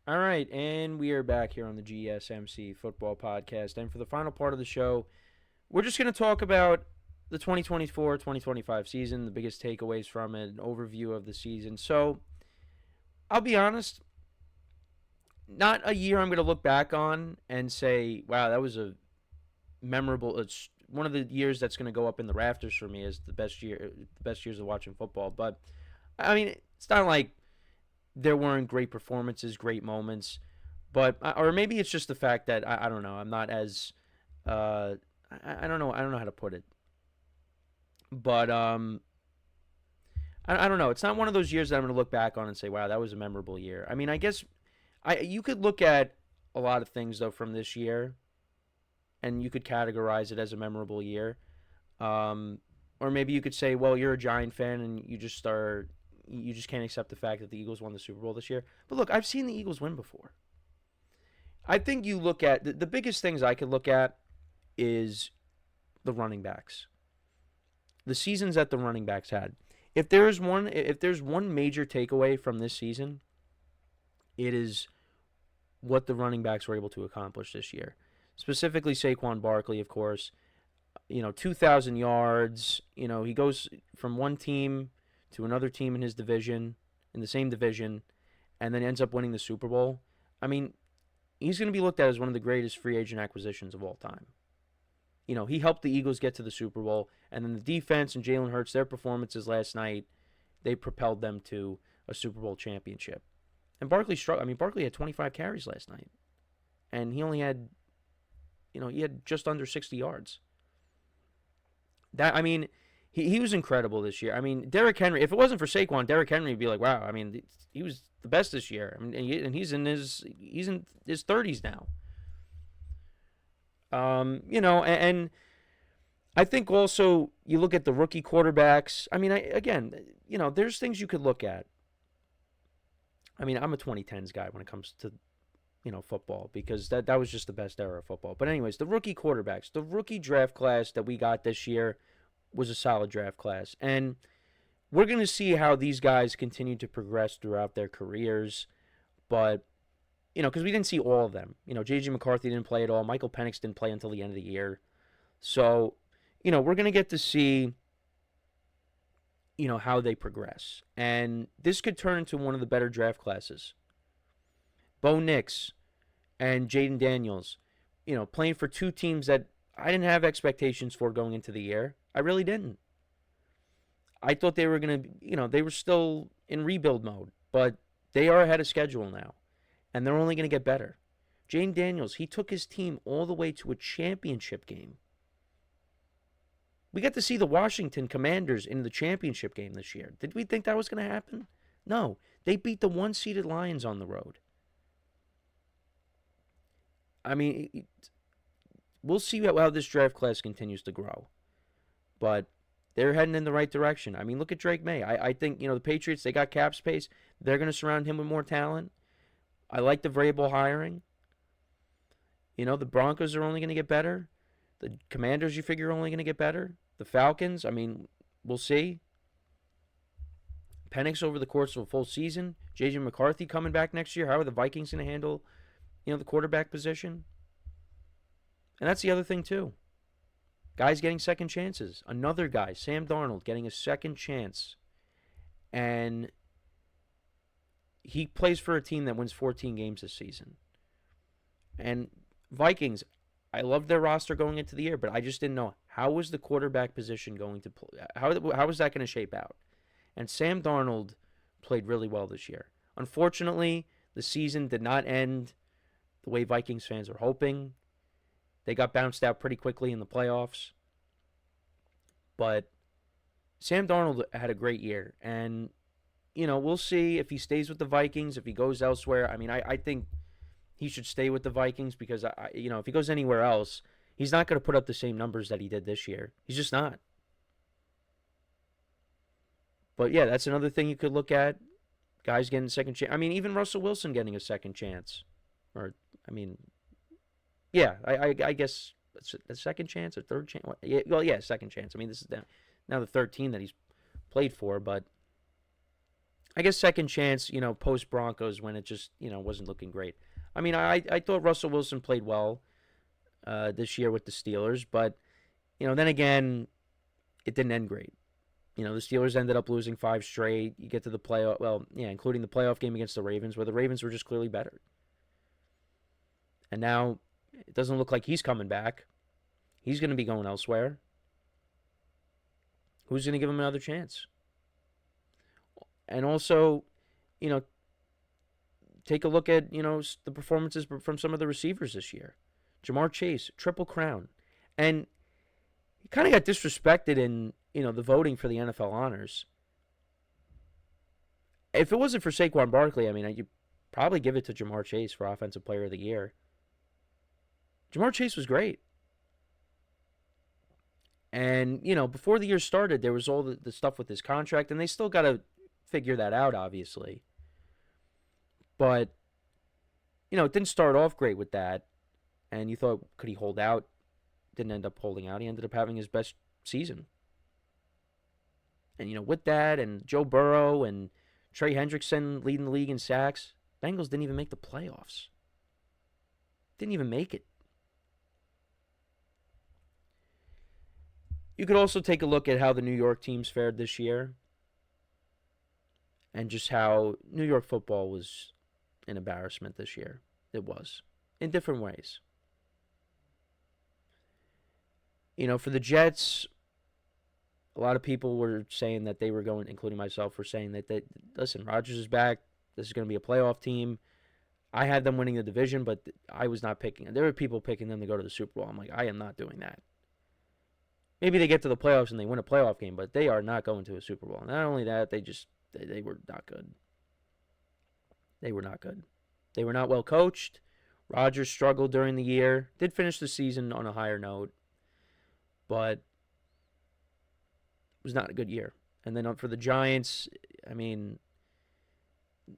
All right, and we are back here on the GSMC Football Podcast. And for the final part of the show, we're just going to talk about the 2024-2025 season, the biggest takeaways from it, an overview of the season. So, I'll be honest, not a year I'm going to look back on and say, wow, that was a memorable. It's one of the years that's going to go up in the rafters for me as the best years of watching football. But I mean, it's not like there weren't great performances, great moments, but or maybe it's just the fact that I don't know. I'm not as uh, I don't know. I don't know how to put it, but I don't know. It's not one of those years that I'm going to look back on and say, "Wow, that was a memorable year." I mean, I guess you could look at a lot of things though from this year, and you could categorize it as a memorable year. Um, or maybe you could say, well, you're a Giant fan and you just can't accept the fact that the Eagles won the Super Bowl this year. But look, I've seen the Eagles win before. I think you look at the biggest things I could look at is the running backs, the seasons that the running backs had. If there's one major takeaway from this season, it is what the running backs were able to accomplish this year. Specifically, Saquon Barkley, of course. 2,000 yards. He goes from one team to another team in his division, in the same division, and then ends up winning the Super Bowl. I mean, he's going to be looked at as one of the greatest free agent acquisitions of all time. He helped the Eagles get to the Super Bowl, and then the defense and Jalen Hurts, their performances last night, they propelled them to a Super Bowl championship. And Barkley struggled. I mean, Barkley had 25 carries last night, and he only had, he had just under 60 yards. He was incredible this year. I mean, Derrick Henry. If it wasn't for Saquon, Derrick Henry would be like, wow. I mean, he was the best this year. I mean, and he's in his 30s now. And I think also you look at the rookie quarterbacks. I mean, again, there's things you could look at. I mean, I'm a 2010s guy when it comes to football because that was just the best era of football. But anyways, the rookie quarterbacks, the rookie draft class that we got this year was a solid draft class. And we're going to see how these guys continue to progress throughout their careers. But, because we didn't see all of them. J.J. McCarthy didn't play at all. Michael Penix didn't play until the end of the year. So, we're going to get to see, how they progress. And this could turn into one of the better draft classes. Bo Nix and Jaden Daniels, playing for two teams that I didn't have expectations for going into the year. I really didn't. I thought they were going to, they were still in rebuild mode, but they are ahead of schedule now, and they're only going to get better. Jaden Daniels, he took his team all the way to a championship game. We got to see the Washington Commanders in the championship game this year. Did we think that was going to happen? No. They beat the one-seeded Lions on the road. I mean, we'll see how this draft class continues to grow. But they're heading in the right direction. I mean, look at Drake May. I think, the Patriots, they got cap space. They're going to surround him with more talent. I like the Vrabel hiring. The Broncos are only going to get better. The Commanders, you figure, are only going to get better. The Falcons, I mean, we'll see. Penix over the course of a full season. J.J. McCarthy coming back next year. How are the Vikings going to handle, the quarterback position? And that's the other thing, too. Guys getting second chances. Another guy, Sam Darnold, getting a second chance. And he plays for a team that wins 14 games this season. And Vikings, I loved their roster going into the year, but I just didn't know how was the quarterback position going to play. How was that going to shape out? And Sam Darnold played really well this year. Unfortunately, the season did not end the way Vikings fans are hoping. They got bounced out pretty quickly in the playoffs. But Sam Darnold had a great year. And, we'll see if he stays with the Vikings, if he goes elsewhere. I mean, I think he should stay with the Vikings because, if he goes anywhere else, he's not going to put up the same numbers that he did this year. He's just not. But, yeah, that's another thing you could look at. Guys getting a second chance. I mean, even Russell Wilson getting a second chance. Yeah, I guess a second chance, a third chance. Yeah, second chance. I mean, this is now the 13 that he's played for, but I guess second chance, post Broncos when it just, wasn't looking great. I mean, I thought Russell Wilson played well this year with the Steelers, but, then again, it didn't end great. The Steelers ended up losing 5 straight. You get to the playoff, well, yeah, including the playoff game against the Ravens, where the Ravens were just clearly better. And now it doesn't look like he's coming back. He's going to be going elsewhere. Who's going to give him another chance? And also, you know, take a look at, the performances from some of the receivers this year. Jamar Chase, Triple Crown. And he kind of got disrespected in, the voting for the NFL honors. If it wasn't for Saquon Barkley, I mean, you'd probably give it to Jamar Chase for Offensive Player of the Year. Jamar Chase was great. And, before the year started, there was all the stuff with his contract, and they still got to figure that out, obviously. But, it didn't start off great with that. And you thought, could he hold out? Didn't end up holding out. He ended up having his best season. And, with that, and Joe Burrow and Trey Hendrickson leading the league in sacks, Bengals didn't even make the playoffs. Didn't even make it. You could also take a look at how the New York teams fared this year and just how New York football was an embarrassment this year. It was, in different ways. For the Jets, a lot of people were saying that they were going, including myself, were saying that, listen, Rodgers is back. This is going to be a playoff team. I had them winning the division, but I was not picking. There were people picking them to go to the Super Bowl. I'm like, I am not doing that. Maybe they get to the playoffs and they win a playoff game, but they are not going to a Super Bowl. Not only that, they were not good. They were not good. They were not well coached. Rodgers struggled during the year. Did finish the season on a higher note, but it was not a good year. And then for the Giants, I mean,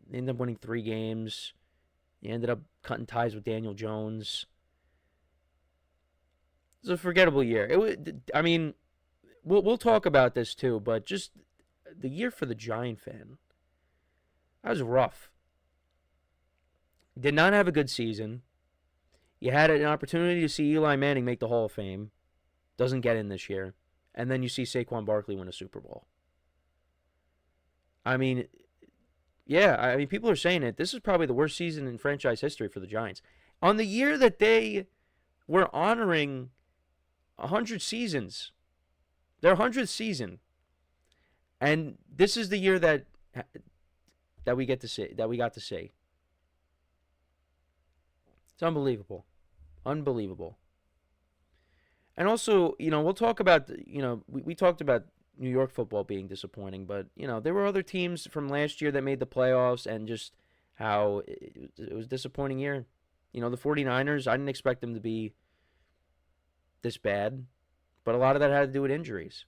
they ended up winning 3 games. They ended up cutting ties with Daniel Jones. It was a forgettable year. We'll talk about this too, but just the year for the Giant fan, that was rough. Did not have a good season. You had an opportunity to see Eli Manning make the Hall of Fame. Doesn't get in this year. And then you see Saquon Barkley win a Super Bowl. I mean, yeah, people are saying it. This is probably the worst season in franchise history for the Giants. On the year that they were honoring 100 seasons, their 100th season, and this is the year that we got to see. It's unbelievable. Unbelievable. And also, we'll talk about, we talked about New York football being disappointing, but, there were other teams from last year that made the playoffs and just how it was a disappointing year. The 49ers, I didn't expect them to be this bad, but a lot of that had to do with injuries.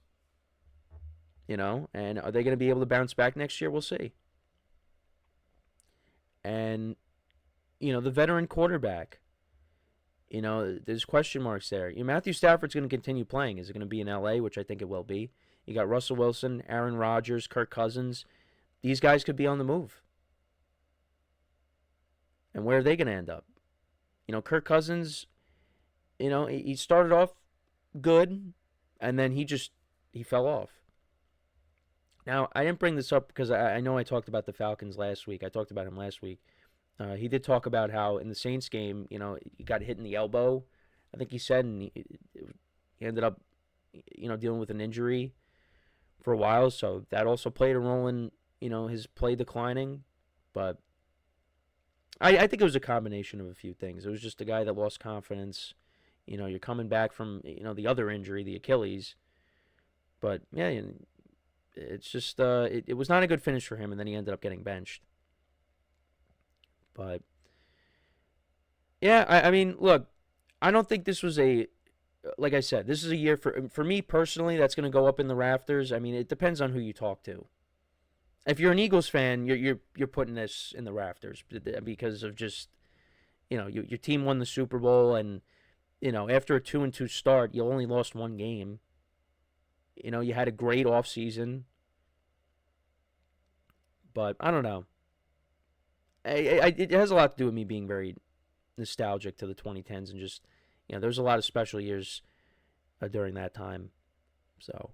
And are they going to be able to bounce back next year? We'll see. And, the veteran quarterback, there's question marks there. Matthew Stafford's going to continue playing. Is it going to be in LA, which I think it will be? You got Russell Wilson, Aaron Rodgers, Kirk Cousins. These guys could be on the move. And where are they going to end up? Kirk Cousins, he started off good, and then he fell off. Now, I didn't bring this up because I know I talked about the Falcons last week. I talked about him last week. He did talk about how in the Saints game, he got hit in the elbow, I think he said, and he ended up, dealing with an injury for a while. So that also played a role in, his play declining. But I think it was a combination of a few things. It was just a guy that lost confidence. You're coming back from, the other injury, the Achilles. But, yeah, it's just, it was not a good finish for him, and then he ended up getting benched. But, yeah, I mean, look, I don't think this was like I said, this is a year for me personally that's going to go up in the rafters. I mean, it depends on who you talk to. If you're an Eagles fan, you're putting this in the rafters because of just, your team won the Super Bowl, and, after a 2-2 start, you only lost 1 game. You had a great offseason. But I don't know. It has a lot to do with me being very nostalgic to the 2010s and just, there's a lot of special years during that time. So,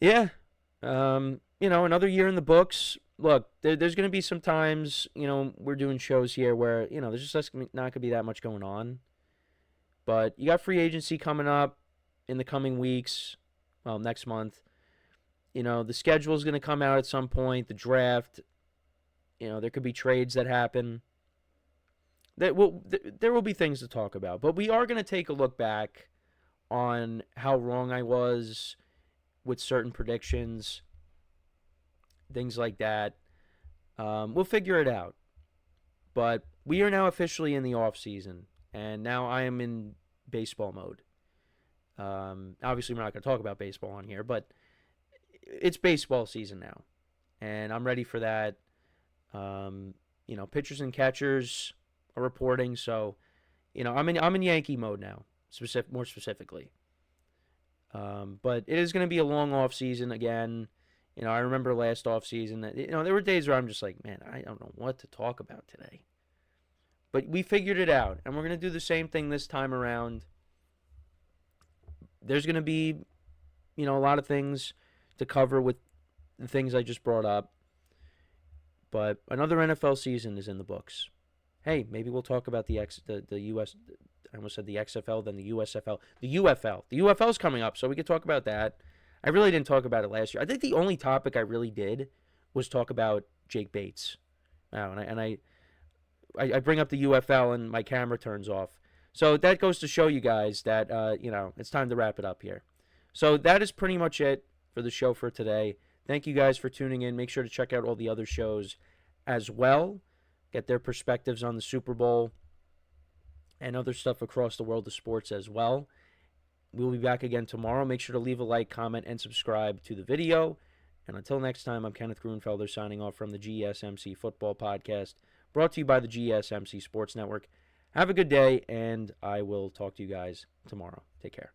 yeah, another year in the books. Look, there's going to be some times, we're doing shows here where, there's just not going to be that much going on. But you got free agency coming up in the coming weeks. Well, next month. The schedule is going to come out at some point. The draft. There could be trades that happen. There will be things to talk about. But we are going to take a look back on how wrong I was with certain predictions. Things like that. We'll figure it out. But we are now officially in the off season. And now I am in baseball mode. Obviously, we're not going to talk about baseball on here, but it's baseball season now, and I'm ready for that. Pitchers and catchers are reporting, so I'm in Yankee mode now, more specifically. But it is going to be a long off season again. I remember last off season that there were days where I'm just like, man, I don't know what to talk about today. But we figured it out, and we're going to do the same thing this time around. There's going to be, a lot of things to cover with the things I just brought up. But another NFL season is in the books. Hey, maybe we'll talk about the US. I almost said the XFL, then the USFL. The UFL. The UFL's coming up, so we could talk about that. I really didn't talk about it last year. I think the only topic I really did was talk about Jake Bates. Wow, and I bring up the UFL and my camera turns off. So that goes to show you guys that, it's time to wrap it up here. So that is pretty much it for the show for today. Thank you guys for tuning in. Make sure to check out all the other shows as well. Get their perspectives on the Super Bowl and other stuff across the world of sports as well. We'll be back again tomorrow. Make sure to leave a like, comment, and subscribe to the video. And until next time, I'm Kenneth Grunfelder signing off from the GSMC Football Podcast, brought to you by the GSMC Sports Network. Have a good day, and I will talk to you guys tomorrow. Take care.